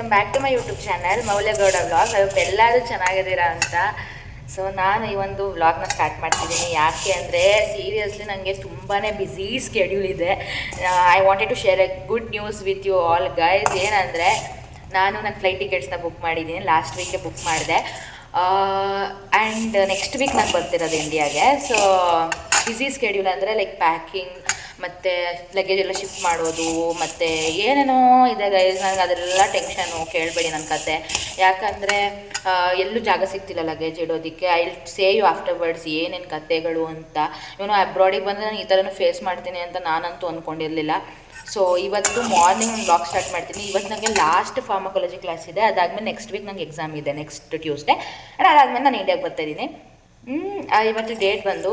Welcome back to my YouTube channel Moulya Gowda vlog. ಅದಕ್ಕೆ ಎಲ್ಲರೂ ಚೆನ್ನಾಗಿದ್ದೀರಾ ಅಂತ. ಸೊ ನಾನು ಈ ಒಂದು ವ್ಲಾಗ್ನ ಸ್ಟಾರ್ಟ್ ಮಾಡ್ತಿದ್ದೀನಿ. ಯಾಕೆ ಅಂದರೆ ಸೀರಿಯಸ್ಲಿ ನನಗೆ ತುಂಬಾ ಬ್ಯುಸಿ ಸ್ಕೆಡ್ಯೂಲ್ ಇದೆ. I wanted to share a good news with you all guys. ಏನಂದರೆ ನಾನು ನನ್ನ ಫ್ಲೈಟ್ ಟಿಕೆಟ್ಸ್ನ ಬುಕ್ ಮಾಡಿದ್ದೀನಿ. ಲಾಸ್ಟ್ ವೀಕೆ ಬುಕ್ ಮಾಡಿದೆ ಆ್ಯಂಡ್ ನೆಕ್ಸ್ಟ್ ವೀಕ್ ನಾನು ಬರ್ತಿರೋದು ಇಂಡಿಯಾಗೆ. ಸೊ ಬ್ಯುಸಿ ಸ್ಕೆಡ್ಯೂಲ್ ಅಂದರೆ ಲೈಕ್ ಪ್ಯಾಕಿಂಗ್ ಮತ್ತು ಲಗೇಜ್ ಎಲ್ಲ ಶಿಫ್ಟ್ ಮಾಡೋದು ಮತ್ತು ಏನೇನೋ ಇದೆ ಗೈಸ್. ನನಗೆ ಅದೆಲ್ಲ ಟೆನ್ಷನು, ಕೇಳಬೇಡಿ ನನ್ನ ಕತೆ. ಯಾಕಂದರೆ ಎಲ್ಲೂ ಜಾಗ ಸಿಗ್ತಿಲ್ಲ ಲಗೇಜ್ ಇಡೋದಕ್ಕೆ. I will say you afterwards ಏನೇನು ಕತೆಗಳು ಅಂತ. ಇವನು ಅಬ್ರಾಡಿಗೆ ಬಂದರೆ ನಾನು ಈ ಥರನೂ ಫೇಸ್ ಮಾಡ್ತೀನಿ ಅಂತ ನಾನಂತೂ ಅಂದ್ಕೊಂಡಿರಲಿಲ್ಲ. ಸೊ ಇವತ್ತು ಮಾರ್ನಿಂಗ್ ಒಂದು ಬ್ಲಾಗ್ ಸ್ಟಾರ್ಟ್ ಮಾಡ್ತೀನಿ. ಇವತ್ತು ನನಗೆ ಲಾಸ್ಟ್ ಫಾರ್ಮಕಾಲಜಿ ಕ್ಲಾಸ್ ಇದೆ. ಅದಾದಮೇಲೆ ನೆಕ್ಸ್ಟ್ ವೀಕ್ ನನಗೆ ಎಕ್ಸಾಮ್ ಇದೆ, ನೆಕ್ಸ್ಟ್ ಟ್ಯೂಸ್ಡೇ. ಆ್ಯಂಡ್ ಅದಾದಮೇಲೆ ನಾನು ಇಂಡಿಯಾಗೆ ಬರ್ತಾಯಿದ್ದೀನಿ. ಇವತ್ತು ಡೇಟ್ ಬಂದು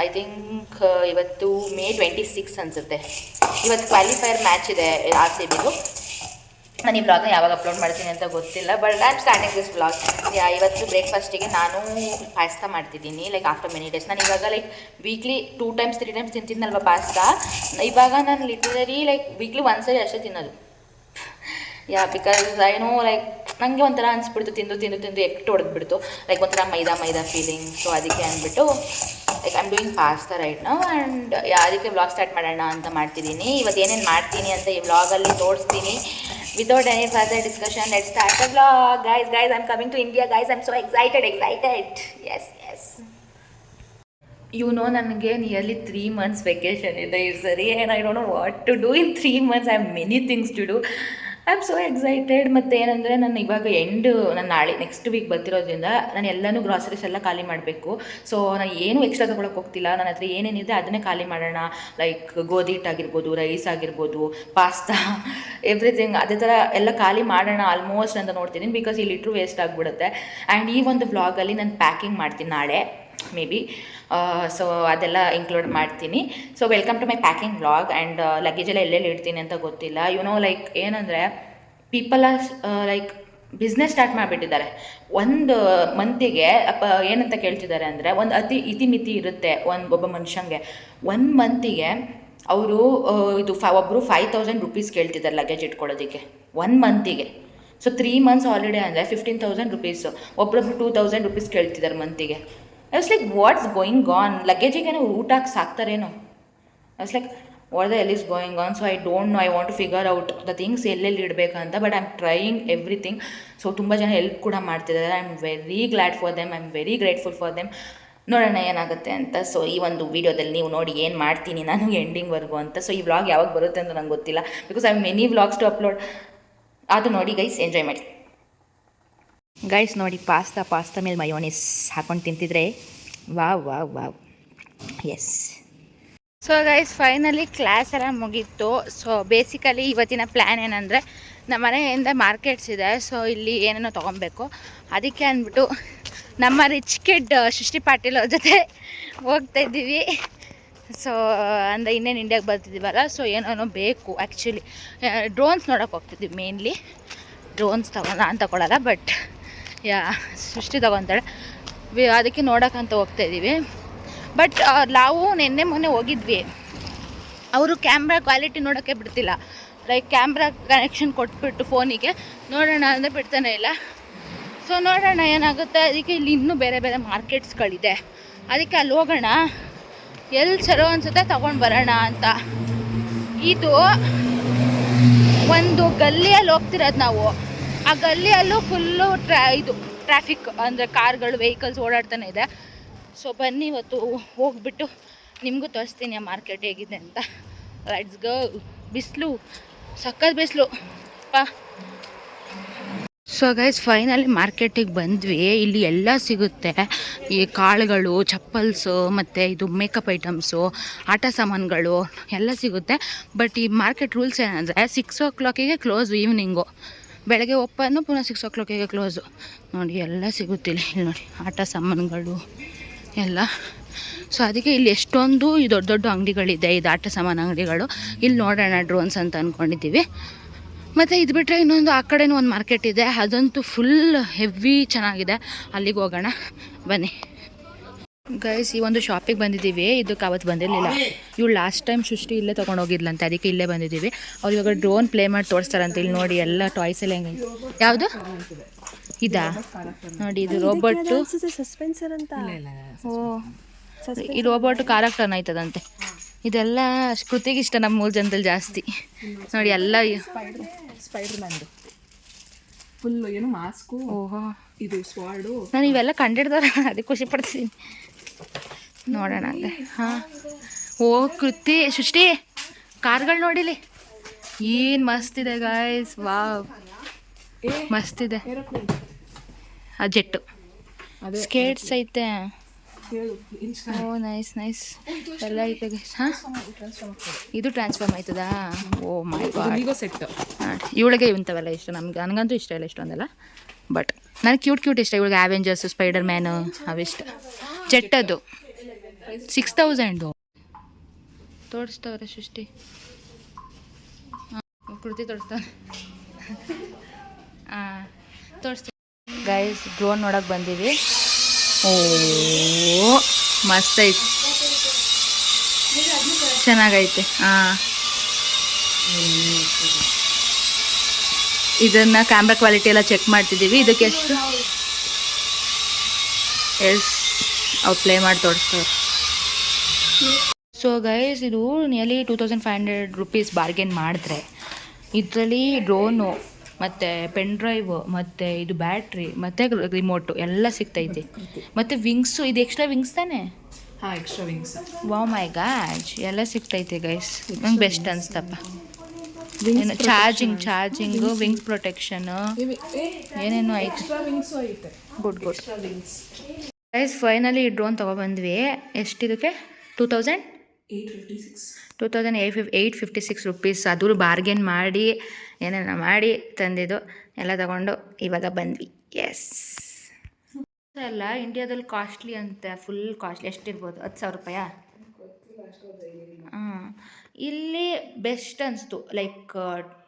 ಐ ಥಿಂಕ್ ಇವತ್ತು ಮೇ 26 ಅನಿಸುತ್ತೆ. ಇವತ್ತು ಕ್ವಾಲಿಫೈಯರ್ ಮ್ಯಾಚ್ ಇದೆ RCBದು. ನಾನು ಈ ವ್ಲಾಗ್ನ ಯಾವಾಗ ಅಪ್ಲೋಡ್ ಮಾಡ್ತೀನಿ ಅಂತ ಗೊತ್ತಿಲ್ಲ, but I am starting this vlog. ಇವತ್ತು ಬ್ರೇಕ್ಫಾಸ್ಟಿಗೆ ನಾನು ಪಾಸ್ತಾ ಮಾಡ್ತಿದ್ದೀನಿ. Like after many days. ನಾನು ಇವಾಗ ಲೈಕ್ ವೀಕ್ಲಿ 2 ಟೈಮ್ಸ್ 3 ಟೈಮ್ಸ್ ತಿಂತಿದ್ನಲ್ವ ಪಾಸ್ತಾ. ಇವಾಗ ನಾನು ಲಿಟ್ರಲಿ ಲೈಕ್ ವೀಕ್ಲಿ ಒಂದ್ಸರಿ ಅಷ್ಟೇ ತಿನ್ನೋದು. ಬಿಕಾಸ್ ಐ ನೋ ಲೈಕ್ ನನಗೆ ಒಂಥರ ಅನಿಸ್ಬಿಡ್ತು, ತಿಂದು ಎಕ್ಟು ಹೊಡೆದ್ಬಿಡ್ತು. ಲೈಕ್ ಒಂಥರ ಮೈದಾ ಫೀಲಿಂಗ್. ಸೊ ಅದಕ್ಕೆ ಅಂದ್ಬಿಟ್ಟು like I am doing pasta right now. And ಅದಕ್ಕೆ ವ್ಲಾಗ್ ಸ್ಟಾರ್ಟ್ ಮಾಡೋಣ ಅಂತ ಮಾಡ್ತಿದ್ದೀನಿ. ಇವತ್ತು ಏನೇನು ಮಾಡ್ತೀನಿ ಅಂತ ಈ ವ್ಲಾಗಲ್ಲಿ ತೋರಿಸ್ತೀನಿ. Without any further discussion let's start the vlog. Guys I am coming to India guys. I am so excited. Yes you know, ನನಗೆ ನಿಯರ್ಲಿ 3 months ವೆಕೇಷನ್ ಇದೆ ಈ ಸರಿ. And I don't know what to do in 3 months. I have many things to do. I am so excited. ಮತ್ತು ಏನಂದರೆ ನಾನು ಇವಾಗ ನಾನು ನಾಳೆ ನೆಕ್ಸ್ಟ್ ವೀಕ್ ಬರ್ತಿರೋದ್ರಿಂದ ನಾನು ಎಲ್ಲನೂ ಗ್ರಾಸರೀಸ್ ಎಲ್ಲ ಖಾಲಿ ಮಾಡಬೇಕು. ಸೊ ನಾನು ಏನೂ ಎಕ್ಸ್ಟ್ರಾ ತೊಗೊಳಕ್ಕೆ ಹೋಗ್ತಿಲ್ಲ. ನನ್ನ ಹತ್ರ ಏನೇನಿದೆ ಅದನ್ನೇ ಖಾಲಿ ಮಾಡೋಣ. ಲೈಕ್ ಗೋಧಿ ಹಿಟ್ಟಾಗಿರ್ಬೋದು, ರೈಸ್ ಆಗಿರ್ಬೋದು, ಪಾಸ್ತಾ, ಎವ್ರಿಥಿಂಗ್ ಅದೇ ಥರ ಎಲ್ಲ ಖಾಲಿ ಮಾಡೋಣ ಆಲ್ಮೋಸ್ಟ್ ಅಂತ ನೋಡ್ತೀನಿ. ಬಿಕಾಸ್ ಈ ಲಿಟ್ರು ವೇಸ್ಟ್ ಆಗಿಬಿಡುತ್ತೆ. ಆ್ಯಂಡ್ ಈ ಒಂದು ವ್ಲಾಗಲ್ಲಿ ನಾನು ಪ್ಯಾಕಿಂಗ್ ಮಾಡ್ತೀನಿ ನಾಳೆ ಮೇ ಬಿ. ಸೊ ಅದೆಲ್ಲ ಇನ್ಕ್ಲೂಡ್ ಮಾಡ್ತೀನಿ. So welcome to my packing vlog. And ಲಗೇಜೆಲ್ಲ ಎಲ್ಲೆಲ್ಲಿ ಇಡ್ತೀನಿ ಅಂತ ಗೊತ್ತಿಲ್ಲ. ಲೈಕ್ ಏನಂದರೆ people are like business start ಮಾಡಿಬಿಟ್ಟಿದ್ದಾರೆ. ಒಂದು ಮಂತಿಗೆ ಏನಂತ ಕೇಳ್ತಿದ್ದಾರೆ ಅಂದರೆ ಒಂದು ಇತಿಮಿತಿ ಇರುತ್ತೆ ಒಬ್ಬ ಮನುಷ್ಯಂಗೆ. 1 ಮಂತಿಗೆ ಅವರು ಒಬ್ಬರು 5,000 rupees ಕೇಳ್ತಿದ್ದಾರೆ ಲಗೇಜ್ ಇಟ್ಕೊಳ್ಳೋದಕ್ಕೆ 1 ಮಂತಿಗೆ. ಸೊ 3 months ಆಲ್ರೆಡಿ ಅಂದರೆ 15,000 rupees. ಒಬ್ಬರೊಬ್ರು 2,000 rupees ಕೇಳ್ತಿದ್ದಾರೆ ಮಂತಿಗೆ. It's like what's going on. ಲಗೇಜಿಗೇನೋ ಊಟಕ್ಕೆ ಸಾಕ್ತಾರೇನೋ. It's like what the hell is going on. So I don't know. I want to figure out the things ಎಲ್ಲೆಲ್ಲಿ ಇಡಬೇಕಂತ. But I am trying everything. So ತುಂಬ ಜನ help ಕೂಡ ಮಾಡ್ತಿದ್ದಾರೆ. I am very glad for them. I am very grateful for them. ನೋಡೋಣ ಏನಾಗುತ್ತೆ ಅಂತ. So ಈ ಒಂದು ವೀಡಿಯೋದಲ್ಲಿ ನೀವು ನೋಡಿ ಏನು ಮಾಡ್ತೀನಿ ನಾನು ಎಂಡಿಂಗ್ವರೆಗೂ ಅಂತ. ಸೊ ಈ ವ್ಲಾಗ್ ಯಾವಾಗ ಬರುತ್ತೆ ಅಂತ ನಂಗೆ ಗೊತ್ತಿಲ್ಲ. Because I have many vlogs to upload. ಅದು ನೋಡಿ ಗೈಸ್, ಎಂಜಾಯ್ ಮಾಡಿ ಗೈಸ್. ನೋಡಿ ಪಾಸ್ತಾ ಮೇಲೆ ಮಯೋನೀಸ್ ಹಾಕೊಂಡು ತಿಂತಿದ್ರೆ wow yes. So guys finally class ಎಲ್ಲ ಮುಗೀತು. ಸೊ ಬೇಸಿಕಲಿ ಇವತ್ತಿನ ಪ್ಲ್ಯಾನ್ ಏನಂದರೆ ನಮ್ಮ ಮನೆಯಿಂದ ಮಾರ್ಕೆಟ್ಸ್ ಇದೆ. ಸೊ ಇಲ್ಲಿ ಏನೇನೋ ತೊಗೊಬೇಕು. ಅದಕ್ಕೆ ಅಂದ್ಬಿಟ್ಟು ನಮ್ಮ ರಿಚ್ ಕಿಡ್ ಸೃಷ್ಟಿ ಪಾಟೀಲ್ ಅವ್ರ ಜೊತೆ ಹೋಗ್ತಾಯಿದ್ದೀವಿ. ಸೊ ಅಂದರೆ ಇನ್ನೇನು ಇಂಡಿಯಾಗೆ ಬರ್ತಿದ್ದೀವಲ್ಲ. ಸೊ ಏನೇನೋ ಬೇಕು ಆ್ಯಕ್ಚುಲಿ. ಡ್ರೋನ್ಸ್ ನೋಡೋಕೆ ಹೋಗ್ತಿದ್ದೀವಿ ಮೇನ್ಲಿ. ಡ್ರೋನ್ಸ್ ನಾನು ತಗೊಳ್ಳಲ್ಲ, ಬಟ್ ಸೃಷ್ಟಿ ತೊಗೊತಾಳೆ. ಅದಕ್ಕೆ ನೋಡೋಕ್ಕಂತ ಹೋಗ್ತಾಯಿದ್ದೀವಿ. ಬಟ್ ನಾವು ಮೊನ್ನೆ ಹೋಗಿದ್ವಿ. ಅವರು ಕ್ಯಾಮ್ರಾ ಕ್ವಾಲಿಟಿ ನೋಡೋಕ್ಕೆ ಬಿಡ್ತಿಲ್ಲ. ಲೈಕ್ ಕ್ಯಾಮ್ರಾ ಕನೆಕ್ಷನ್ ಕೊಟ್ಬಿಟ್ಟು ಫೋನಿಗೆ ನೋಡೋಣ ಅಂದರೆ ಬಿಡ್ತಾನೆ ಇಲ್ಲ. ಸೊ ನೋಡೋಣ ಏನಾಗುತ್ತೆ. ಅದಕ್ಕೆ ಇಲ್ಲಿ ಇನ್ನೂ ಬೇರೆ ಮಾರ್ಕೆಟ್ಸ್ಗಳಿದೆ. ಅದಕ್ಕೆ ಅಲ್ಲಿ ಹೋಗೋಣ. ಎಲ್ಲಿ ಚಲೋ ಅನಿಸುತ್ತೆ ತೊಗೊಂಡು ಬರೋಣ ಅಂತ. ಇದು ಒಂದು ಗಲ್ಲಿಯಲ್ಲಿ ಹೋಗ್ತಿರೋದು ನಾವು. ಆ ಗಲ್ಲಿಯಲ್ಲೂ ಫುಲ್ಲು ಟ್ರಾಫಿಕ್ ಅಂದರೆ ಕಾರ್ಗಳು, ವೆಹಿಕಲ್ಸ್ ಓಡಾಡ್ತಾನೆ ಇದೆ. ಸೊ ಬನ್ನಿ ಇವತ್ತು ಹೋಗ್ಬಿಟ್ಟು ನಿಮಗೂ ತೋರಿಸ್ತೀನಿ ಆ ಮಾರ್ಕೆಟ್ ಹೇಗಿದೆ ಅಂತ. Let's go. ಬಿಸಿಲು, ಸಕ್ಕತ್ ಬಿಸಿಲು ಪಾ. ಸೊ ಗೈಸ್ ಫೈನಲಿ ಮಾರ್ಕೆಟಿಗೆ ಬಂದ್ವಿ. ಇಲ್ಲಿ ಎಲ್ಲ ಸಿಗುತ್ತೆ. ಈ ಕಾಳುಗಳು, ಚಪ್ಪಲ್ಸು, ಮತ್ತು ಇದು ಮೇಕಪ್ ಐಟಮ್ಸು, ಆಟ ಸಾಮಾನುಗಳು ಎಲ್ಲ ಸಿಗುತ್ತೆ. ಬಟ್ ಈ ಮಾರ್ಕೆಟ್ ರೂಲ್ಸ್ ಏನಂದರೆ 6 o'clock ಕ್ಲೋಸ್. ಈವ್ನಿಂಗು ಬೆಳಗ್ಗೆ ಓಪನ್ನು, ಪುನಃ 6 o'clock ಕ್ಲೋಸು. ನೋಡಿ ಎಲ್ಲ ಸಿಗುತ್ತೆ ಇಲ್ಲಿ ನೋಡಿ ಆಟ ಸಾಮಾನುಗಳು ಎಲ್ಲ. ಸೊ ಅದಕ್ಕೆ ಇಲ್ಲಿ ಎಷ್ಟೊಂದು ಈ ದೊಡ್ಡ ಅಂಗಡಿಗಳಿದೆ, ಇದು ಆಟ ಸಾಮಾನು ಅಂಗಡಿಗಳು. ಇಲ್ಲಿ ನೋಡೋಣ ಡ್ರೋನ್ಸ್ ಅಂತ ಅಂದ್ಕೊಂಡಿದ್ದೀವಿ. ಮತ್ತು ಇದು ಬಿಟ್ಟರೆ ಇನ್ನೊಂದು ಆ ಕಡೆನೂ ಒಂದು ಮಾರ್ಕೆಟ್ ಇದೆ. ಅದಂತೂ ಫುಲ್ ಹೆವಿ ಚೆನ್ನಾಗಿದೆ. ಅಲ್ಲಿಗೆ ಹೋಗೋಣ ಬನ್ನಿ. ಗೈಸ್ ಈ ಒಂದು ಶಾಪಿಗೆ ಬಂದಿದ್ದೀವಿ. ಇದಕ್ಕೆ ಅವತ್ತು ಬಂದಿರಲಿಲ್ಲ. ಇವಳು ಲಾಸ್ಟ್ ಟೈಮ್ ಸೃಷ್ಟಿ ಇಲ್ಲೇ ತೊಗೊಂಡೋಗಿದ್ಲಂತೆ, ಅದಕ್ಕೆ ಇಲ್ಲೇ ಬಂದಿದ್ದೀವಿ. ಅವ್ರು ಇವಾಗ ಡ್ರೋನ್ ಪ್ಲೇ ಮಾಡಿ ತೋರಿಸ್ತಾರಂತೆ. ಇಲ್ಲಿ ನೋಡಿ ಎಲ್ಲ ಟಾಯ್ಸ್ ಎಲ್ಲ ಹೆಂಗೆ. ಯಾವುದು ಇದಾ ನೋಡಿ, ಇದು ರೋಬೋಟು. ಓ, ಈ ರೋಬೋಟ್ ಕ್ಯಾರೆಕ್ಟರ್ನ ಆಯ್ತದಂತೆ. ಇದೆಲ್ಲ ಕೃತಿಗೆ ಇಷ್ಟ ನಮ್ಮ 3 ಜನದಲ್ಲಿ ಜಾಸ್ತಿ. ನೋಡಿ ಎಲ್ಲ ಸ್ಪೈಡರ್ ಮ್ಯಾನ್ದು ಫುಲ್ಲು ಏನು ಮಾಸ್ಕು. ಓಹೋ, ಇದು ಸ್ವಾರ್ಡು. ನಾನು ಇವೆಲ್ಲ ಕಂಡಿಡ್ದವ್ರ ಅದಕ್ಕೆ ಖುಷಿ ಪಡ್ತೀನಿ. ನೋಡೋಣ ಅಲ್ಲೇ. ಹಾಂ, ಓ ಕೃತಿ ಸೃಷ್ಟಿ ಕಾರ್ಗಳು ನೋಡಿಲಿ ಏನು ಮಸ್ತಿದೆ ಗಾಯ್ಸ್. ವಾವ್, ಮಸ್ತಿದೆ. ಆ ಜೆಟ್ಟು ಸ್ಕೇಟ್ಸ್ ಐತೆ. ಓ ನೈಸ್ ನೈಸ್ ಎಲ್ಲ ಐತೆ ಗೈಸ್. ಹಾಂ, ಇದು ಟ್ರಾನ್ಸ್ಫಾರ್ಮ್ ಆಯ್ತದಾ? ಓ ಮೈ ಗಾಡ್. ಸೆಟ್. ಹಾಂ, ಇವಳಿಗೆ ಇಂಥವೆಲ್ಲ ಇಷ್ಟ. ನನಗಂತೂ ಇಷ್ಟ ಇಲ್ಲ ಇಷ್ಟೊಂದೆಲ್ಲ. ಬಟ್ ನನಗೆ ಕ್ಯೂಟ್ ಇಷ್ಟ. ಇವಳಿಗೆ ಅವೆಂಜರ್ಸು, ಸ್ಪೈಡರ್ ಮ್ಯಾನು ಅವಿಷ್ಟ. ಜೆಟ್ಟದು 6000 ತೋರಿಸ್ತವ್ರೆ ಸೃಷ್ಟಿ. ಹಾಂ, ಕೃತಿ ತೋರಿಸ್ತಾವೆ. ಹಾಂ, ತೋರಿಸ್ತೀವಿ ಗೈಸ್. ಡ್ರೋನ್ ನೋಡೋಕೆ ಬಂದೀವಿ. ಓ ಮಸ್ತ್ ಐತೆ, ಚೆನ್ನಾಗೈತೆ. ಹಾಂ, ಇದನ್ನು ಕ್ಯಾಮ್ರಾ ಕ್ವಾಲಿಟಿ ಎಲ್ಲ ಚೆಕ್ ಮಾಡ್ತಿದ್ದೀವಿ. ಇದಕ್ಕೆ ಎಷ್ಟು ಅವ್ರು ಪ್ಲೇ ಮಾಡಿ ತೋರಿಸ್ತಾರೆ. ಸೊ ಗೈಸ್, ಇದು ನಿಯರ್ಲಿ 2500 ರೂಪೀಸ್ ಬಾರ್ಗೇನ್ ಮಾಡಿದ್ರೆ ಇದರಲ್ಲಿ ಡ್ರೋನು ಮತ್ತು ಪೆನ್ ಡ್ರೈವ್ ಮತ್ತು ಇದು ಬ್ಯಾಟ್ರಿ ಮತ್ತು ರಿಮೋಟು ಎಲ್ಲ ಸಿಗ್ತೈತಿ. ಮತ್ತು ವಿಂಗ್ಸು, ಇದು ಎಕ್ಸ್ಟ್ರಾ ವಿಂಗ್ಸ್ ತಾನೆ? ಹಾಂ, ಎಕ್ಸ್ಟ್ರಾ ವಿಂಗ್ಸ್. ವಾವ್ ಮೈ ಗಾಡ್, ಎಲ್ಲ ಸಿಗ್ತೈತೆ ಗೈಸ್. ನಂಗೆ ಬೆಸ್ಟ್ ಅನ್ಸ್ತಪ್ಪ. ಏನು ಚಾರ್ಜಿಂಗು, ವಿಂಗ್ ಪ್ರೊಟೆಕ್ಷನು, ಏನೇನು ಐತೆ. ಗುಡ್ ಗೈಸ್, ಫೈನಲಿ ಈ ಡ್ರೋನ್ ತೊಗೊಬಂದ್ವಿ. ಎಷ್ಟಿದಕ್ಕೆ? 2856 ರೂಪೀಸ್. ಅದು ಬಾರ್ಗೇನ್ ಮಾಡಿ ಏನೇನ ಮಾಡಿ ತಂದಿದ್ದು ಎಲ್ಲ ತಗೊಂಡು ಇವಾಗ ಬಂದ್ವಿ. ಎಸ್, ಅಲ್ಲ ಇಂಡಿಯಾದಲ್ಲಿ ಕಾಸ್ಟ್ಲಿ ಅಂತ, ಫುಲ್ ಕಾಸ್ಟ್ಲಿ. ಎಷ್ಟಿರ್ಬೋದು? 10,000 ರೂಪಾಯಾ? ಹಾಂ, ಇಲ್ಲಿ ಬೆಸ್ಟ್ ಅನಿಸ್ತು. ಲೈಕ್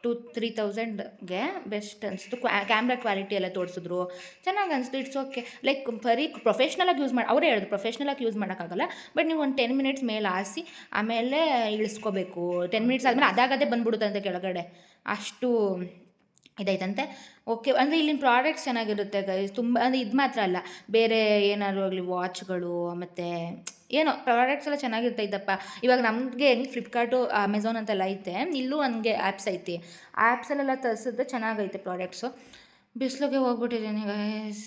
2-3,000ಗೆ ಬೆಸ್ಟ್ ಅನಿಸ್ತು. ಕ್ಯಾಮ್ರಾ ಕ್ವಾಲಿಟಿ ಎಲ್ಲ ತೋರಿಸಿದ್ರು, ಚೆನ್ನಾಗಿ ಅನಿಸ್ತು. It's okay. ಲೈಕ್ ಬರೀ ಪ್ರೊಫೆಷ್ನಲಾಗಿ ಯೂಸ್ ಮಾಡಿ, ಅವರೇ ಹೇಳಿದ್ರು ಪ್ರೊಫೆಷ್ನಲಾಗಿ ಯೂಸ್ ಮಾಡೋಕ್ಕಾಗಲ್ಲ. ಬಟ್ ನೀವು ಒಂದು 10 ಮಿನಿಟ್ಸ್ ಮೇಲೆ ಹಾಸಿ ಆಮೇಲೆ ಇಳಿಸ್ಕೋಬೇಕು. 10 ಮಿನಿಟ್ಸ್ ಆದಮೇಲೆ ಅದಾಗದೇ ಬಂದ್ಬಿಡುತ್ತಂತೆ ಕೆಳಗಡೆ, ಅಷ್ಟು ಇದೈತಂತೆ. ಓಕೆ, ಅಂದರೆ ಇಲ್ಲಿನ ಪ್ರಾಡಕ್ಟ್ಸ್ ಚೆನ್ನಾಗಿರುತ್ತೆ ಗೈಸ್. ತುಂಬ ಅಂದರೆ ಇದು ಮಾತ್ರ ಅಲ್ಲ, ಬೇರೆ ಏನಾದ್ರು ಆಗಲಿ ವಾಚ್ಗಳು ಮತ್ತು ಏನೋ ಪ್ರಾಡಕ್ಟ್ಸ್ ಎಲ್ಲ ಚೆನ್ನಾಗಿರ್ತೈತಪ್ಪ. ಇವಾಗ ನಮಗೆ ಹೆಂಗೆ ಫ್ಲಿಪ್ಕಾರ್ಟು, ಅಮೆಝಾನ್ ಅಂತೆಲ್ಲ ಐತೆ, ಇಲ್ಲೂ ಹಂಗೆ ಆ್ಯಪ್ಸ್ ಐತಿ. ಆ್ಯಪ್ಸಲ್ಲೆಲ್ಲ ತರಿಸಿದ್ರೆ ಚೆನ್ನಾಗೈತೆ ಪ್ರಾಡಕ್ಟ್ಸು. ಬಿಸಿಲಿಗೆ ಹೋಗ್ಬಿಟ್ಟಿದ್ದೀನಿ ಗೈಸ್.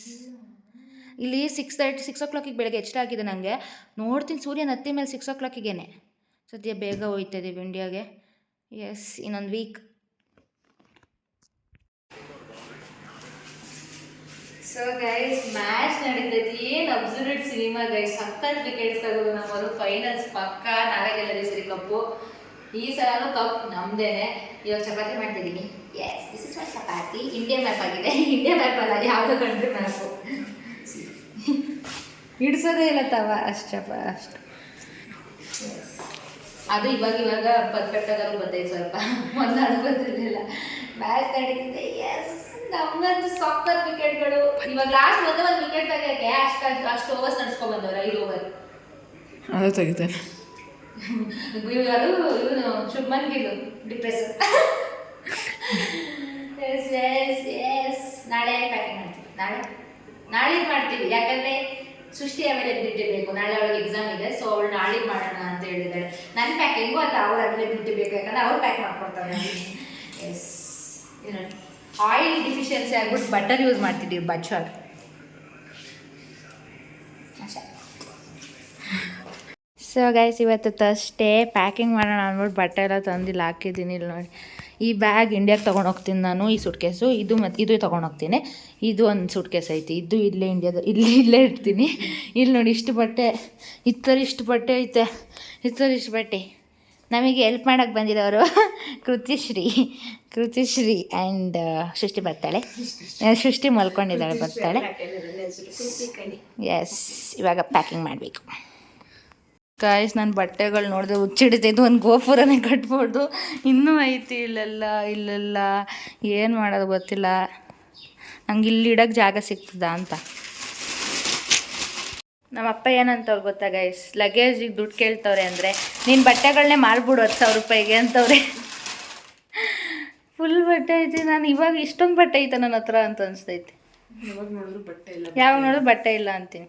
ಇಲ್ಲಿ 6 o'clock ಬೆಳಗ್ಗೆ ಎಷ್ಟಾಗಿದೆ ನನಗೆ ನೋಡ್ತೀನಿ. ಸೂರ್ಯನ ಹತ್ತಿ ಮೇಲೆ 6 o'clockಗೇನೆ. ಸದ್ಯ ಬೇಗ ಹೋಗ್ತಾಯಿದ್ದೀವಿ ಇಂಡಿಯಾಗೆ. ಎಸ್, ಇನ್ನೊಂದು ವೀಕ್. ಸೊ ಗೈಸ್, ಮ್ಯಾಚ್ ನಡೀತೈತಿ. ಏನು ಅಬ್ಸಲ್ಯೂಟ್ ಸಿನಿಮಾ ಗೈಸ್. ಸಕ್ಕತ್ ವಿಕೆಟ್ಸ್ ತಗೋದು ನಮ್ಮವರು. ಫೈನಲ್ಸ್ ಪಕ್ಕ, ನಾಳೆ ಗೆಲ್ಲದೆ ಸರಿ ಕಪ್ಪು. ಈ ಸಲನೂ ಕಪ್ ನಮ್ದೇನೆ. ಇವಾಗ ಚಪಾತಿ ಮಾಡ್ತಿದ್ದೀನಿ. Yes, this is my chapati. India map ಆಗಿದೆ. ಇಂಡಿಯಾ ಮ್ಯಾಪ್ ಅಲ್ಲ, ಯಾವುದೋ ಕಂಟ್ರಿ ಮ್ಯಾಪು. ಹಿಡ್ಸೋದೇ ಇಲ್ಲ ತವ, ಅಷ್ಟು. ಅದು ಇವಾಗ ಪರ್ಫೆಕ್ಟಾಗಿ ಬಂದೈತೆ. ಸ್ವಲ್ಪ ಮೊದಲು ಬಂದಿರಲಿಲ್ಲ. ಮ್ಯಾಚ್ ನಡೀತಿದೆ. ಎಸ್, ನಮ್ಗಂತೂ ಸಕ್ಕತ್ ವಿಕೆಟ್ಗಳು. ಇವಾಗ ಲಾಸ್ಟ್ ಒಂದು ವಿಕೆಟ್ ತೆಗಿಯೋಕ್ಕೆ ಅಷ್ಟು ಓವರ್ಸ್ ನಡ್ಸ್ಕೊಂಡ್ ಬಂದವ್ರ. 5 ಓವರ್ ಅದು ತೆಗಿತಾನೆ. ಇವನು ಶುಭ್ಮನ್ ಗಿಲ್ ಡಿಪ್ರೆಸ್. ಎಸ್, ನಾಳೆ ಪ್ಯಾಕಿಂಗ್ ಮಾಡ್ತೀವಿ. ನಾಳೆ ಮಾಡ್ತೀವಿ. ಯಾಕಂದರೆ ಸೃಷ್ಟಿ ಆಮೇಲೆ ಬಿಟ್ಟಿರಬೇಕು. ನಾಳೆ ಅವಳಿಗೆ ಎಕ್ಸಾಮ್ ಇದೆ. ಸೊ ಅವಳು ನಾಳೆ ಮಾಡೋಣ ಅಂತ ಹೇಳಿದ್ದಾಳೆ. ನನ್ನ ಪ್ಯಾಕಿಂಗು ಅಲ್ಲ, ಅವ್ರು ಅದನ್ನೇ ಬಿಟ್ಟಿರಬೇಕು. ಯಾಕಂದರೆ ಅವ್ರು ಪ್ಯಾಕ್ ಮಾಡ್ಕೊಡ್ತಾರೆ. ಎಸ್, ಆಯಿಲ್ ಡಿಫಿಷಿಯನ್ಸಿ ಆಗ್ಬಿಟ್ಟು ಬಟರ್ ಯೂಸ್ ಮಾಡ್ತಿದ್ದೀವಿ. ಬಚ್ಚರ್. ಸೊ ಗೈಸ್, ಇವತ್ತು ತರ್ಸ್ಡೇ. ಪ್ಯಾಕಿಂಗ್ ಮಾಡೋಣ ಅಂದ್ಬಿಟ್ಟು ಬಟ್ಟೆ ಎಲ್ಲ ತಂದಿಲ್ಲ, ಹಾಕಿದ್ದೀನಿ. ಇಲ್ಲಿ ನೋಡಿ, ಈ ಬ್ಯಾಗ್ ಇಂಡಿಯಾಗೆ ತೊಗೊಂಡೋಗ್ತೀನಿ ನಾನು. ಈ ಸೂಟ್ಕೇಸು ಇದು ಮತ್ತು ಇದು ತೊಗೊಂಡೋಗ್ತೀನಿ. ಇದು ಒಂದು ಸೂಟ್ಕೇಸ್ ಐತಿ. ಇದು ಇಲ್ಲೇ ಇಲ್ಲೇ ಇರ್ತೀನಿ. ಇಲ್ಲಿ ನೋಡಿ, ಇಷ್ಟು ಬಟ್ಟೆ, ಇಷ್ಟು ಬಟ್ಟೆ ಐತೆ. ಇಷ್ಟು ಬಟ್ಟೆ ನಮಗೆ ಹೆಲ್ಪ್ ಮಾಡೋಕ್ಕೆ ಬಂದಿರೋರು ಕೃತಿಶ್ರೀ ಆ್ಯಂಡ್ ಸೃಷ್ಟಿ ಬರ್ತಾಳೆ. ಸೃಷ್ಟಿ ಮಲ್ಕೊಂಡಿದ್ದಾಳೆ, ಬರ್ತಾಳೆ. ಎಸ್, ಇವಾಗ ಪ್ಯಾಕಿಂಗ್ ಮಾಡಬೇಕು. ಗಾಯ್ಸ್, ನನ್ನ ಬಟ್ಟೆಗಳು ನೋಡಿದ್ರೆ ಹುಚ್ಚಿಡ್ತೈದು. ಒಂದು ಗೋಪುರನೇ ಕಟ್ಬೋದು. ಇನ್ನೂ ಐತಿ ಇಲ್ಲೆಲ್ಲ ಏನು ಮಾಡೋದು ಗೊತ್ತಿಲ್ಲ. ನಂಗೆ ಇಲ್ಲಿ ಇಡೋಕ್ಕೆ ಜಾಗ ಸಿಗ್ತದಾ ಅಂತ. ನಮ್ಮ ಅಪ್ಪ ಏನಂತವ್ರು ಗೊತ್ತಾ ಗೈಸ್, ಲಗೇಜಿಗೆ ದುಡ್ಡು ಕೇಳ್ತವ್ರೆ ಅಂದರೆ ನೀನು ಬಟ್ಟೆಗಳನ್ನೇ ಮಾರ್ಬಿಡು 10,000 ರೂಪಾಯಿಗೆ ಅಂತವ್ರೆ. ಫುಲ್ ಬಟ್ಟೆ ಐತಿ, ನಾನು ಇವಾಗ ಇಷ್ಟೊಂದು ಬಟ್ಟೆ ಐತೆ ನನ್ನ ಹತ್ರ ಅಂತ ಅನಿಸ್ತೈತಿ. ಯಾವಾಗ ನೋಡಿದ್ರು ಬಟ್ಟೆ ಇಲ್ಲ ಅಂತೀನಿ.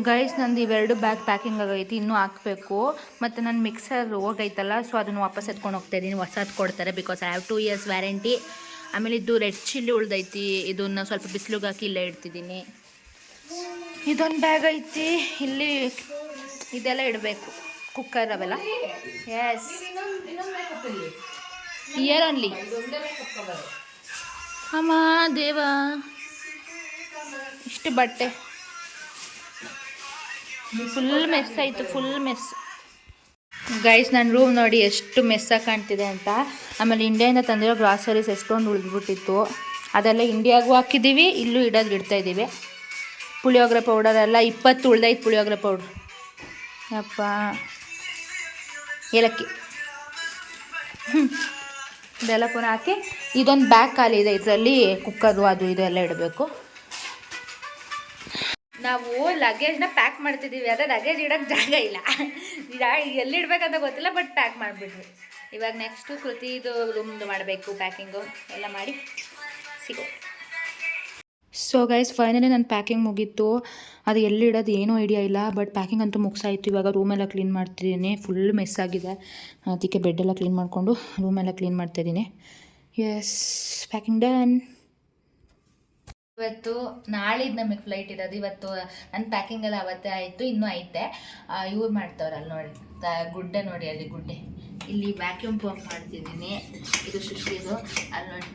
ಗೈಸ್ ನಂದು ಇವೆರಡು ಬ್ಯಾಗ್ ಪ್ಯಾಕಿಂಗ್ ಆಗೈತಿ, ಇನ್ನೂ ಹಾಕಬೇಕು. ಮತ್ತು ನನ್ನ ಮಿಕ್ಸರ್ ಹೋಗೈತಲ್ಲ, ಸೊ ಅದನ್ನು ವಾಪಸ್ ಎತ್ಕೊಂಡು ಹೋಗ್ತಾ ಇದ್ದೀನಿ. ಹೊಸದು ಕೊಡ್ತಾರೆ because I have 2 years warranty. ಆಮೇಲೆ ಇದು ರೆಡ್ ಚಿಲ್ಲಿ ಉಳ್ದೈತಿ, ಇದನ್ನು ಸ್ವಲ್ಪ ಬಿಸಿಲಿಗೆ ಹಾಕಿ ಇಲ್ಲೇ ಇಡ್ತಿದ್ದೀನಿ. ಇದೊಂದು ಬ್ಯಾಗ್ ಐತಿ, ಇಲ್ಲಿ ಇದೆಲ್ಲ ಇಡಬೇಕು, ಕುಕ್ಕರ್ ಅವೆಲ್ಲ. Yes, year only. ಅಮ್ಮ ದೇವ, ಇಷ್ಟು ಬಟ್ಟೆ ಫುಲ್ ಮೆಸ್ ಆಯಿತು, ಫುಲ್ ಮೆಸ್. ಗೈಸ್ ನನ್ನ ರೂಮ್ ನೋಡಿ ಎಷ್ಟು ಮೆಸ್ಸಾಗಿ ಕಾಣ್ತಿದೆ ಅಂತ. ಆಮೇಲೆ ಇಂಡಿಯಾದಿಂದ ತಂದಿರೋ ಗ್ರಾಸರೀಸ್ ಎಷ್ಟೊಂದು ಉಳಿದ್ಬಿಟ್ಟಿತ್ತು, ಅದೆಲ್ಲ ಇಂಡಿಯಾಗೂ ಹಾಕಿದ್ದೀವಿ, ಇಲ್ಲೂ ಇಡ್ತಾಯಿದ್ದೀವಿ. ಪುಳಿಯೋಗರೆ ಪೌಡರ್ ಎಲ್ಲ 20 ಉಳ್ದೈತೆ, ಪುಳಿಯೋಗರೆ ಪೌಡ್ರ್. ಯಪ್ಪ, ಏಲಕ್ಕಿ ಇದೆಲ್ಲ ಪುನಃ ಹಾಕಿ. ಇದೊಂದು ಬ್ಯಾಗ್ ಖಾಲಿ ಇದೆ, ಇದರಲ್ಲಿ ಕುಕ್ಕರು ಅದು ಇದು ಎಲ್ಲ ಇಡಬೇಕು. ನಾವು ಲಗೇಜ್ನ ಪ್ಯಾಕ್ ಮಾಡ್ತಿದ್ದೀವಿ, ಅದೇ ಲಗೇಜ್ ಇಡೋಕ್ಕೆ ಜಾಗ ಇಲ್ಲ. ಎಲ್ಲಿಡ್ಬೇಕಂತ ಗೊತ್ತಿಲ್ಲ, ಬಟ್ ಪ್ಯಾಕ್ ಮಾಡಿಬಿಟ್ವಿ. ಇವಾಗ ನೆಕ್ಸ್ಟು ಕೃತಿದು ರೂಮ್ದು ಮಾಡಬೇಕು, ಪ್ಯಾಕಿಂಗು ಎಲ್ಲ ಮಾಡಿ ಸಿಗೋ. ಸೊ ಗೈಸ್ ಫೈನಲಿ ನನ್ನ ಪ್ಯಾಕಿಂಗ್ ಮುಗೀತು. ಅದು ಎಲ್ಲಿಡೋದು ಏನೂ ಐಡಿಯಾ ಇಲ್ಲ, ಬಟ್ ಪ್ಯಾಕಿಂಗ್ ಅಂತೂ ಮುಗಿಸಾಯಿತು. ಇವಾಗ ರೂಮೆಲ್ಲ ಕ್ಲೀನ್ ಮಾಡ್ತಿದ್ದೀನಿ, ಫುಲ್ ಮೆಸ್ ಆಗಿದೆ. ಅದಕ್ಕೆ ಬೆಡ್ಡೆಲ್ಲ ಕ್ಲೀನ್ ಮಾಡಿಕೊಂಡು ರೂಮೆಲ್ಲ ಕ್ಲೀನ್ ಮಾಡ್ತಾಯಿದ್ದೀನಿ. Yes, packing done. ಇವತ್ತು ನಾಳಿದ್ದು ನಮಗೆ ಫ್ಲೈಟ್ ಇರೋದು. ಇವತ್ತು ನನ್ನ ಪ್ಯಾಕಿಂಗ್ ಎಲ್ಲ ಅವತ್ತೇ ಆಯಿತು, ಇನ್ನೂ ಐತೆ. ಇವ್ರು ಮಾಡ್ತಾವ್ರಲ್ಲ ನೋಡಿ, ಗುಡ್ಡೆ ನೋಡಿ, ಅಲ್ಲಿ ಗುಡ್ಡೆ. ಇಲ್ಲಿ ವ್ಯಾಕ್ಯೂಮ್ ಪಂಪ್ ಮಾಡ್ತಿದ್ದೀನಿ, ಇದು ಸುಶ್ರಿದು. ಅಲ್ಲಿ ನೋಡಿ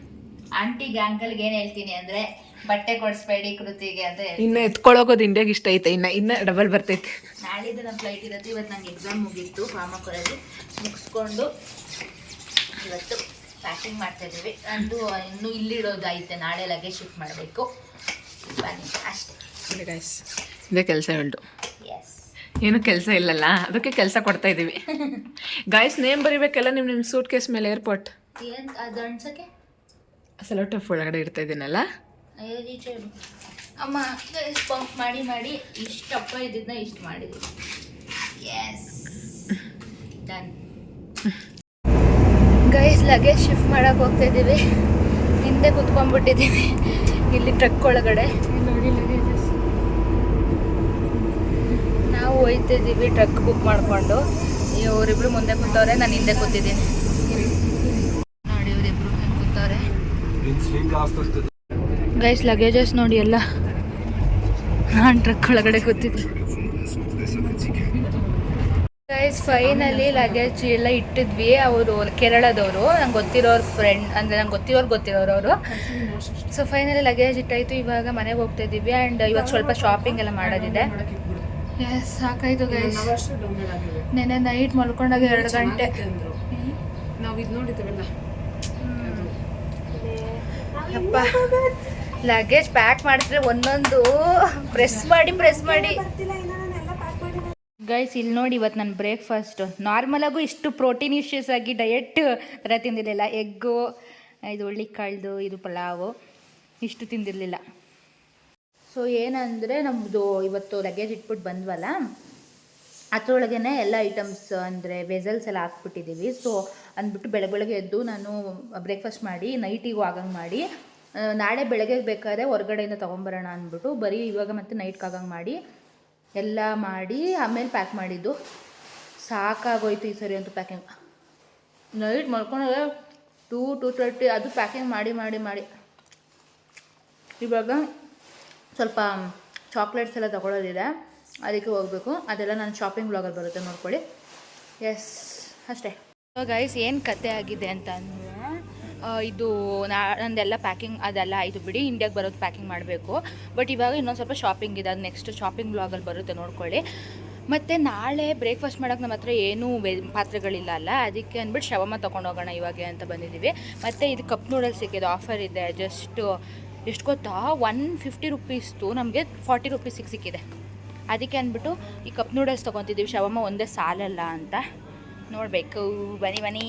ಆಂಟಿಗೆ ಅಂಕಲ್ಗೆ ಏನು ಹೇಳ್ತೀನಿ ಅಂದರೆ, ಬಟ್ಟೆ ಕೊಡಿಸ್ಬೇಡಿ ಕೃತಿಗೆ ಅಂತ ಹೇಳಿ. ಇನ್ನು ಎತ್ಕೊಳ್ಳೋದು ಇಂಡಿಯಾಗೆ ಇಷ್ಟ ಐತೆ, ಇನ್ನು ಡಬಲ್ ಬರ್ತೈತೆ. ನಾಳಿದ್ದು ನಮ್ಮ ಫ್ಲೈಟ್ ಇರೋದು. ಇವತ್ತು ನಂಗೆ ಎಕ್ಸಾಮ್ ಮುಗೀತು, ಫಾರ್ಮಕೋರಲ್ಲಿ ಮುಗಿಸ್ಕೊಂಡು ಇವತ್ತು ಪ್ಯಾಕಿಂಗ್ ಮಾಡ್ತಾಯಿದ್ದೀವಿ. ನಂದು ಇನ್ನೂ ಇಲ್ಲಿಡೋದು ಐತೆ, ನಾಳೆ ಲಗೇಜ್ ಶಿಫ್ಟ್ ಮಾಡಬೇಕು ಅಷ್ಟೇ. ಗೈಸ್ ಇದೇ ಕೆಲಸ ಹೇಳ್ದು, ಎಸ್. ಏನು ಕೆಲಸ ಇಲ್ಲಲ್ಲ, ಅದಕ್ಕೆ ಕೆಲಸ ಕೊಡ್ತಾ ಇದ್ದೀವಿ. ಗೈಸ್ ನೇಮ್ ಬರಿಬೇಕಲ್ಲ ನಿಮ್ಮ ಸೂಟ್ ಕೇಸ್ ಮೇಲೆ. ಏರ್ಪೋರ್ಟ್ ಏನು ಅದು ಅನ್ಸೋಕ್ಕೆ ಸೆಲೋಟೆಪ್ ಒಳಗಡೆ ಇಡ್ತಾ ಇದ್ದೀನಲ್ಲ. ಅಮ್ಮ ಪಂಪ್ ಮಾಡಿ ಮಾಡಿ ಇಷ್ಟಪ್ಪ ಇದ್ದಿದ್ದನ್ನ ಇಷ್ಟು ಮಾಡಿದ್ವಿ. Yes, done. Guys luggage shift ಮಾಡೋಕೆ ಹೋಗ್ತಾ ಇದ್ದೀವಿ. ಹಿಂದೆ ಕುತ್ಕೊಂಡ್ಬಿಟ್ಟಿದ್ದೀವಿ ಇಲ್ಲಿ ಟ್ರಕ್ ಒಳಗಡೆ. ನೋಡಿ ಲಗೇಜಸ್ ನಾವು ಹೋಯ್ತಿದ್ದೀವಿ ಟ್ರಕ್ ಬುಕ್ ಮಾಡಿಕೊಂಡು. ಇವರಿಬ್ರು ಮುಂದೆ ಕೂತವ್ರೆ, ನಾನು ಹಿಂದೆ ಕೂತಿದ್ದೀನಿ. ನೋಡಿ ಇವರಿಬ್ರು ಹಿಂಗೆ ಕೂತವ್ರೆ. ಗೈಸ್ ಲಗೇಜಸ್ ನೋಡಿ ಎಲ್ಲ, ನಾನು ಟ್ರಕ್ ಒಳಗಡೆ ಕೂತಿದ್ದೆ. ಗೈಸ್ ಫೈನಲಿ ಲಗೇಜ್ ಎಲ್ಲ ಇಟ್ಟಿದ್ವಿ. ಅವರು ಕೇರಳದವರು, ನಂಗೆ ಗೊತ್ತಿರೋರು ಫ್ರೆಂಡ್, ಅಂದರೆ ನಂಗೆ ಗೊತ್ತಿರೋರು ಅವರು. ಸೊ ಫೈನಲಿ ಲಗೇಜ್ ಇಟ್ಟಾಯಿತು. ಇವಾಗ ಮನೆಗೆ ಹೋಗ್ತಾ ಇದ್ದೀವಿ. ಆ್ಯಂಡ್ ಇವಾಗ ಸ್ವಲ್ಪ ಶಾಪಿಂಗ್ ಎಲ್ಲ ಮಾಡೋದಿದೆ. ಎಸ್, ಸಾಕಾಯಿತು ಗೈಸ್. ನೆನ್ನೆ ನೈಟ್ ಮಲ್ಕೊಂಡಾಗ 2 ಗಂಟೆ. ನಾವು ಇದು ನೋಡಿದ್ದೇವಲ್ಲ, ಅಪ್ಪ ಲಗೇಜ್ ಪ್ಯಾಕ್ ಮಾಡಿದ್ರೆ ಒಂದೊಂದು ಪ್ರೆಸ್ ಮಾಡಿ ಗೈಸ್ ಇಲ್ಲಿ ನೋಡಿ. ಇವತ್ತು ನನ್ನ ಬ್ರೇಕ್ಫಾಸ್ಟು ನಾರ್ಮಲಾಗೂ ಇಷ್ಟು ಪ್ರೋಟೀನಿಷಿಯಸ್ ಆಗಿ ಡಯಟ್ ಥರ ತಿಂದಿರಲಿಲ್ಲ. ಎಗ್ಗು, ಇದು ಹುಳ್ಳಿಕಾಳ್ದು, ಇದು ಪಲಾವು, ಇಷ್ಟು ತಿಂದಿರಲಿಲ್ಲ. ಸೊ ಏನಂದರೆ ನಮ್ಮದು ಇವತ್ತು ಲಗೇಜ್ ಇಟ್ಬಿಟ್ಟು ಬಂದ್ವಲ್ಲ, ಅದರೊಳಗೇ ಎಲ್ಲ ಐಟಮ್ಸ್ ಅಂದರೆ ವೆಸಲ್ಸ್ ಎಲ್ಲ ಹಾಕ್ಬಿಟ್ಟಿದ್ದೀವಿ. ಸೊ ಅಂದ್ಬಿಟ್ಟು ಬೆಳಗ್ಗೆ ಎದ್ದು ನಾನು ಬ್ರೇಕ್ಫಾಸ್ಟ್ ಮಾಡಿ ನೈಟಿಗೂ ಆಗಂಗೆ ಮಾಡಿ, ನಾಳೆ ಬೆಳಗ್ಗೆ ಬೇಕಾದ್ರೆ ಹೊರಗಡೆಯಿಂದ ತೊಗೊಂಬರೋಣ ಅಂದ್ಬಿಟ್ಟು ಬರೀ ಇವಾಗ ಮತ್ತೆ ನೈಟ್ಗೆ ಆಗಂಗೆ ಮಾಡಿ ಎಲ್ಲ ಮಾಡಿ ಆಮೇಲೆ ಪ್ಯಾಕ್ ಮಾಡಿದ್ದು. ಸಾಕಾಗೋಯ್ತು ಈ ಸರಿ ಅಂತೂ ಪ್ಯಾಕಿಂಗ್. ನೈಟ್ ಮಲ್ಕೊಂಡ್ರೆ 2:30 ಅದು ಪ್ಯಾಕಿಂಗ್ ಮಾಡಿ ಇವಾಗ ಸ್ವಲ್ಪ ಚಾಕ್ಲೇಟ್ಸ್ ಎಲ್ಲ ತೊಗೊಳೋದಿದೆ, ಅದಕ್ಕೆ ಹೋಗಬೇಕು. ಅದೆಲ್ಲ ನಾನು ಶಾಪಿಂಗ್ ಬ್ಲಾಗಲ್ಲಿ ಬರುತ್ತೆ, ನೋಡ್ಕೊಳ್ಳಿ. ಎಸ್, ಅಷ್ಟೇ. ಗೈಸ್ ಏನು ಕತೆ ಆಗಿದೆ ಅಂತ ಅಂದರೆ, ಇದು ನಂದೆಲ್ಲ ಪ್ಯಾಕಿಂಗ್ ಅದೆಲ್ಲ ಆಯಿತು ಬಿಡಿ. ಇಂಡಿಯಾಗೆ ಬರೋದು ಪ್ಯಾಕಿಂಗ್ ಮಾಡಬೇಕು. ಬಟ್ ಇವಾಗ ಇನ್ನೊಂದು ಸ್ವಲ್ಪ ಶಾಪಿಂಗ್ ಇದೆ, ಅದು ನೆಕ್ಸ್ಟ್ ಶಾಪಿಂಗ್ ಬ್ಲಾಗಲ್ಲಿ ಬರುತ್ತೆ, ನೋಡ್ಕೊಳ್ಳಿ. ಮತ್ತು ನಾಳೆ ಬ್ರೇಕ್ಫಾಸ್ಟ್ ಮಾಡೋಕ್ಕೆ ನಮ್ಮ ಹತ್ರ ಏನೂ ಪಾತ್ರೆಗಳಿಲ್ಲ ಅಲ್ಲ, ಅದಕ್ಕೆ ಅಂದ್ಬಿಟ್ಟು ಶವಮ ತೊಗೊಂಡು ಹೋಗೋಣ ಇವಾಗ ಅಂತ ಬಂದಿದ್ದೀವಿ. ಮತ್ತು ಇದು ಕಪ್ ನೂಡಲ್ಸ್ ಸಿಕ್ಕಿದೆ, ಆಫರ್ ಇದೆ. ಎಷ್ಟು ಗೊತ್ತಾ, 150 ರುಪೀಸ್ದು ನಮಗೆ 40 ರುಪೀಸಿಗೆ ಸಿಕ್ಕಿದೆ. ಅದಕ್ಕೆ ಅಂದ್ಬಿಟ್ಟು ಈ ಕಪ್ ನೂಡಲ್ಸ್ ತೊಗೊತಿದ್ದೀವಿ. ಶವಮ ಒಂದೇ ಸಾಲಲ್ಲ ಅಂತ ನೋಡಬೇಕು. ಬನ್ನಿ